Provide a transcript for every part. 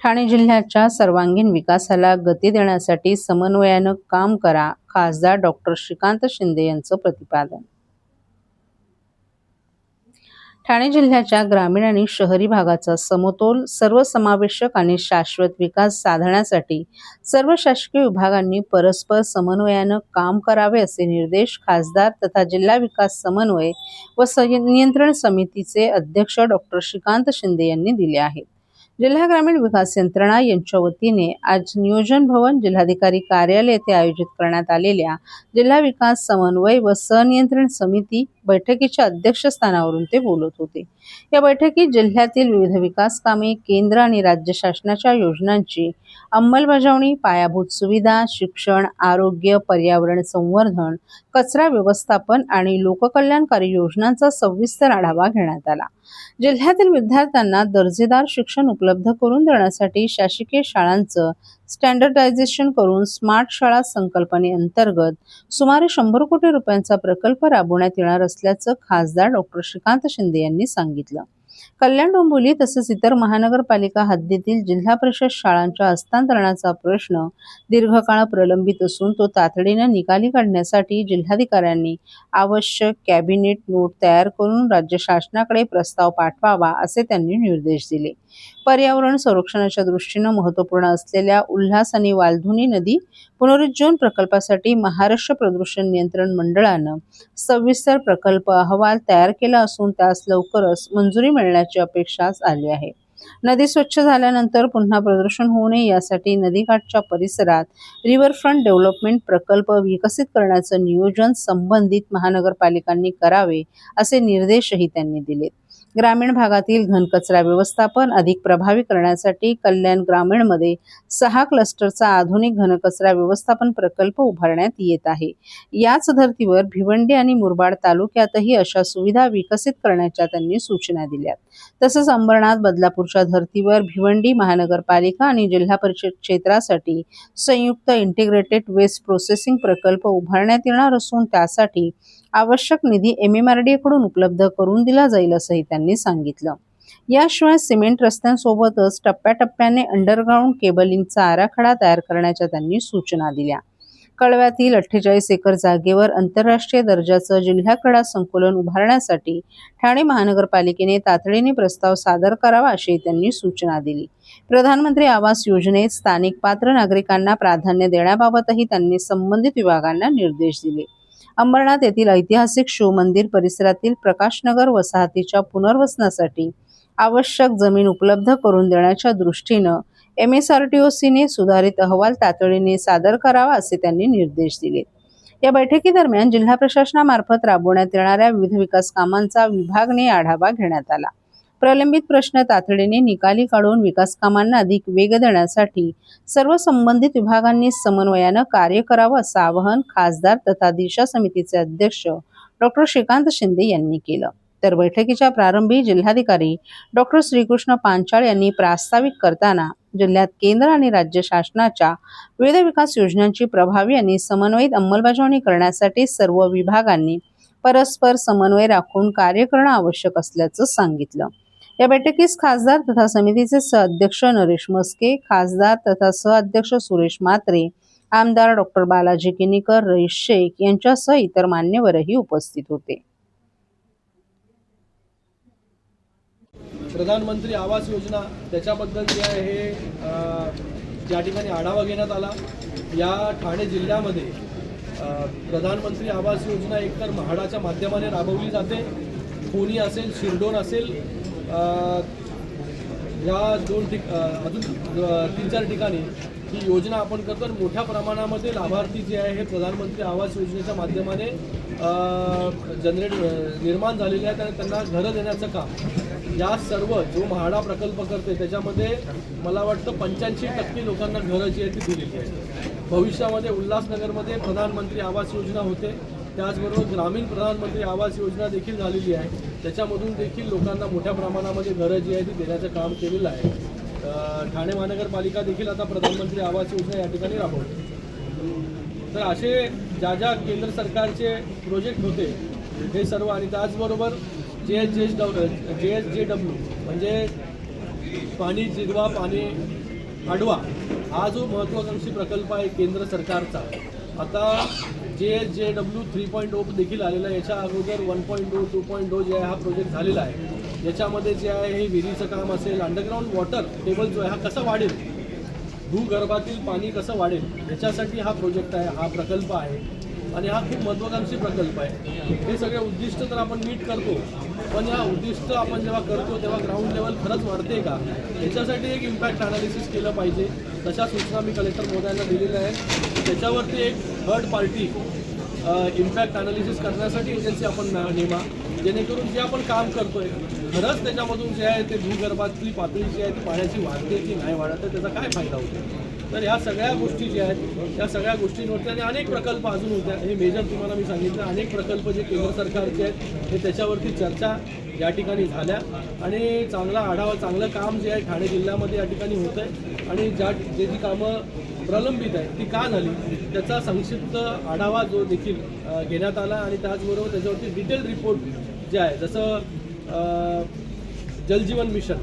ठाणे जिल्ह्याच्या सर्वांगीण विकासाला गती देण्यासाठी समन्वयानं काम करा, खासदार डॉक्टर श्रीकांत शिंदे यांचं प्रतिपादन. ठाणे जिल्ह्याच्या ग्रामीण आणि शहरी भागाचा समतोल, सर्वसमावेशक आणि शाश्वत विकास साधण्यासाठी सर्व शासकीय विभागांनी परस्पर समन्वयानं काम करावे असे निर्देश खासदार तथा जिल्हा विकास समन्वय व नियंत्रण समितीचे अध्यक्ष डॉक्टर श्रीकांत शिंदे यांनी दिले आहेत. जिल्हा ग्रामीण विकास यंत्रणा यांच्या वतीने आज नियोजन भवन जिल्हाधिकारी कार्यालय येथे आयोजित करण्यात आलेल्या जिल्हा विकास समन्वय व सनियंत्रण समिती बैठकीच्या अध्यक्षस्थानावरून ते बोलत होते. या बैठकीत जिल्ह्यातील विविध विकास कामे, केंद्र आणि राज्य शासनाच्या योजनांची अंमलबजावणी, पायाभूत सुविधा, शिक्षण, आरोग्य, पर्यावरण संवर्धन, कचरा व्यवस्थापन आणि लोककल्याणकारी योजनांचा सविस्तर आढावा घेण्यात आला. जिल्ह्यातील विद्यार्थ्यांना दर्जेदार शिक्षण उपलब्ध करून देण्यासाठी शासकीय शाळांचं स्टँडर्डायझेशन करून स्मार्ट शाळा संकल्पनेअंतर्गत सुमारे 100 कोटी रुपयांचा प्रकल्प राबवण्यात येणार असल्याचं खासदार डॉक्टर श्रीकांत शिंदे यांनी सांगितलं. कल्याण, डोंबिवली तसेच इतर महानगरपालिका हद्दीतील जिल्हा परिषद शाळांच्या हस्तांतरणाचा प्रश्न दीर्घकाळ प्रलंबित असून तो तातडीने निकाली काढण्यासाठी जिल्हाधिकाऱ्यांनी आवश्यक कॅबिनेट नोट तयार करून राज्य शासनाकडे प्रस्ताव पाठवावा असे त्यांनी निर्देश दिले. पर्यावरण संरक्षणाच्या दृष्टीने महत्त्वपूर्ण असलेल्या उल्हास आणि वालधुनी नदी पुनरुज्जीवन प्रकल्पासाठी महाराष्ट्र प्रदूषण नियंत्रण मंडळानं सविस्तर प्रकल्प अहवाल तयार केला असून त्यास लवकरच मंजुरी मिळण्याची अपेक्षा आली आहे. नदी स्वच्छ झाल्यानंतर पुन्हा प्रदूषण होऊ नये यासाठी नदीकाठच्या परिसरात रिव्हरफ्रंट डेव्हलपमेंट प्रकल्प विकसित करण्याचं नियोजन संबंधित महानगरपालिकांनी करावे असे निर्देशही त्यांनी दिलेत. ग्रामीण भागातील घनकचरा व्यवस्थापन अधिक प्रभावी करण्यासाठी कल्याण ग्रामीणमध्ये 6 क्लस्टरचा आधुनिक घनकचरा व्यवस्थापन प्रकल्प उभारण्यात येत आहे. याच धर्तीवर भिवंडी आणि मुरबाड तालुक्यातही अशा सुविधा विकसित करण्याच्या त्यांनी सूचना दिल्यात. तसंच अंबरनाथ, बदलापूरच्या धर्तीवर भिवंडी महानगरपालिका आणि जिल्हा परिषद क्षेत्रासाठी संयुक्त इंटिग्रेटेड वेस्ट प्रोसेसिंग प्रकल्प उभारण्यात येणार असून त्यासाठी आवश्यक निधी MMRDA कडून उपलब्ध करून दिला जाईल असंही त्यांनी सांगितलं. याशिवाय सिमेंट रस्त्यांसोबतच टप्प्याटप्प्याने अंडरग्राऊंड केबलिंगचा आराखडा तयार करण्याच्या त्यांनी सूचना दिल्या. कळव्यातील 48 एकर जागेवर आंतरराष्ट्रीय दर्जाचं जिल्हा क्रीडा संकुलन उभारण्यासाठी ठाणे महानगरपालिकेने तातडीने प्रस्ताव सादर करावा अशी त्यांनी सूचना दिली. प्रधानमंत्री आवास योजनेत स्थानिक पात्र नागरिकांना प्राधान्य देण्याबाबतही त्यांनी संबंधित विभागांना निर्देश दिले. अंबरनाथ येथील ऐतिहासिक शिवमंदिर परिसरातील प्रकाशनगर वसाहतीच्या पुनर्वसनासाठी आवश्यक जमीन उपलब्ध करून देण्याच्या दृष्टीनं MSRTOCने सुधारित अहवाल तातडीने सादर करावा असे त्यांनी निर्देश दिले. या बैठकीदरम्यान जिल्हा प्रशासनामार्फत राबवण्यात येणाऱ्या विविध विकास कामांचा विभागने आढावा घेण्यात आला. प्रलंबित प्रश्न तातडीने निकाली काढून विकास कामांना अधिक वेग देण्यासाठी सर्व संबंधित विभागांनी समन्वयानं कार्य करावं असं आवाहन खासदार तथा दिशा समितीचे अध्यक्ष डॉक्टर श्रीकांत शिंदे यांनी केलं. तर बैठकीच्या प्रारंभी जिल्हाधिकारी डॉक्टर श्रीकृष्ण पांचाळ यांनी प्रास्ताविक करताना जिल्ह्यात केंद्र आणि राज्य शासनाच्या विविध विकास योजनांची प्रभावी आणि समन्वयित अंमलबजावणी करण्यासाठी सर्व विभागांनी परस्पर समन्वय राखून कार्य करणं आवश्यक असल्याचं सांगितलं. या बैठकीस खासदार तथा समितीचे सहअध्यक्ष नरेश मस्के, खासदार तथा सहअध्यक्ष सुरेश म्हात्रे, आमदार डॉक्टर बालाजी किनीकर, रईस शेख यांच्यासह इतर मान्यवरही उपस्थित होते. प्रधानमंत्री आवास योजना त्याच्याबद्दल जे आहे हे ज्या ठिकाणी आढावा घेण्यात आला. या ठाणे जिल्ह्यामध्ये प्रधानमंत्री आवास योजना एकतर म्हाडाच्या माध्यमाने राबवली जाते. कोणी असेल, शिरडोन असेल, या अजून 3-4 ठिकाणी ही योजना आपण करतो. मोठ्या प्रमाणामध्ये लाभार्थी जे आहे हे प्रधानमंत्री आवास योजनेच्या माध्यमाने निर्माण झालेले आहेत आणि त्यांना घरं देण्याचं काम या सर्व जो म्हाडा प्रकल्प करते त्याच्यामध्ये मला वाटतं 85% लोकांना घरं जी आहेत ती दिलेली आहेत. भविष्यामध्ये उल्हासनगरमध्ये प्रधानमंत्री आवास योजना होते, त्याचबरोबर ग्रामीण प्रधानमंत्री आवास योजना देखील झालेली आहे. त्याच्यामधून देखील लोकांना मोठ्या प्रमाणामध्ये घरं जी आहे ती देण्याचं काम केलेलं आहे. ठाणे महानगरपालिका देखील आता प्रधानमंत्री आवास योजना या ठिकाणी राबवते. तर असे ज्या केंद्र सरकारचे प्रोजेक्ट होते हे सर्व आणि त्याचबरोबर JSJW म्हणजे पाणी जिरवा, पाणी आडवा हा जो महत्त्वाकांक्षी प्रकल्प आहे केंद्र सरकारचा, आता JW 3.0 देखील आलेला आहे. याच्या अगोदर 1.0 2.0 जे आहे हा प्रोजेक्ट झालेला आहे. याच्यामध्ये जे आहे हे विहिरीचं काम असेल, अंडरग्राऊंड वॉटर टेबल जो आहे हा कसा वाढेल, भूगर्भातील पाणी कसं वाढेल, याच्यासाठी हा प्रोजेक्ट आहे, हा प्रकल्प आहे. आणि हा खूप महत्त्वाकांक्षी प्रकल्प आहे. हे सगळे उद्दिष्ट तर आपण मीट करतो, पण या उद्दिष्ट आपण जेव्हा करतो तेव्हा ग्राउंड लेवल खरंच वाढते का, याच्यासाठी एक इम्पॅक्ट अनालिसिस केलं पाहिजे. तशा सूचना मी कलेक्टर महोदयांना दिलेल्या आहेत. त्याच्यावरती एक थर्ड पार्टी इम्पॅक्ट अनालिसिस करण्यासाठी एजन्सी आपण नेमा, जेणेकरून जे आपण काम करतोय खरंच त्याच्यामधून जे आहे ते भूगर्भातली पातळी जी आहे ती पाण्याची वाढते की नाही वाढत आहे, त्याचा काय फायदा होतो. तर ह्या सगळ्या गोष्टी ज्या आहेत त्या सगळ्या गोष्टींवरती आणि अनेक प्रकल्प अजून होत्या. हे मेजर तुम्हाला मी सांगितलं, अनेक प्रकल्प जे केंद्र सरकारचे आहेत हे त्याच्यावरती चर्चा या ठिकाणी झाल्या आणि चांगला आढावा, चांगलं काम जे आहे ठाणे जिल्ह्यामध्ये या ठिकाणी होतं आहे आणि जी कामं प्रलंबित आहेत ती का झाली त्याचा संक्षिप्त आढावा जो देखील घेण्यात आला आणि त्याचबरोबर त्याच्यावरती डिटेल रिपोर्ट जे आहे, जसं जलजीवन मिशन,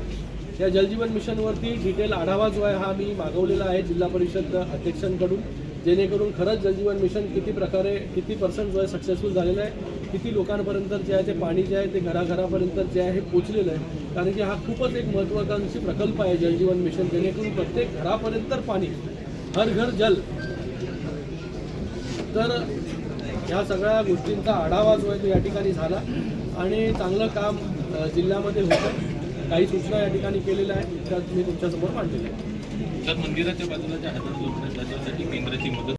या जलजीवन मिशनवरती डिटेल आढावा जो आहे हा मी मागवलेला आहे जिल्हा परिषद अध्यक्षांकडून, जेणेकरून खरंच जलजीवन मिशन किती प्रकारे किती पर्सेंट जो आहे सक्सेसफुल झालेलं आहे, किती लोकांपर्यंत जे आहे ते पाणी जे आहे ते घराघरापर्यंत जे आहे हे पोचलेलं आहे. कारण की हा खूपच एक महत्त्वाकांक्षी प्रकल्प आहे जलजीवन मिशन, जेणेकरून प्रत्येक घरापर्यंत पाणी, हर घर जल. तर ह्या सगळ्या गोष्टींचा आढावा जो आहे तो या ठिकाणी झाला आणि चांगलं काम जिल्ह्यामध्ये होतं. काही सूचना या ठिकाणी केलेल्या आहेत, त्या मी तुमच्यासमोर मांडलेल्या आहेत. तर मंदिराच्या बाजूला ज्या हातात लोक त्याच्यासाठी केंद्राची मदत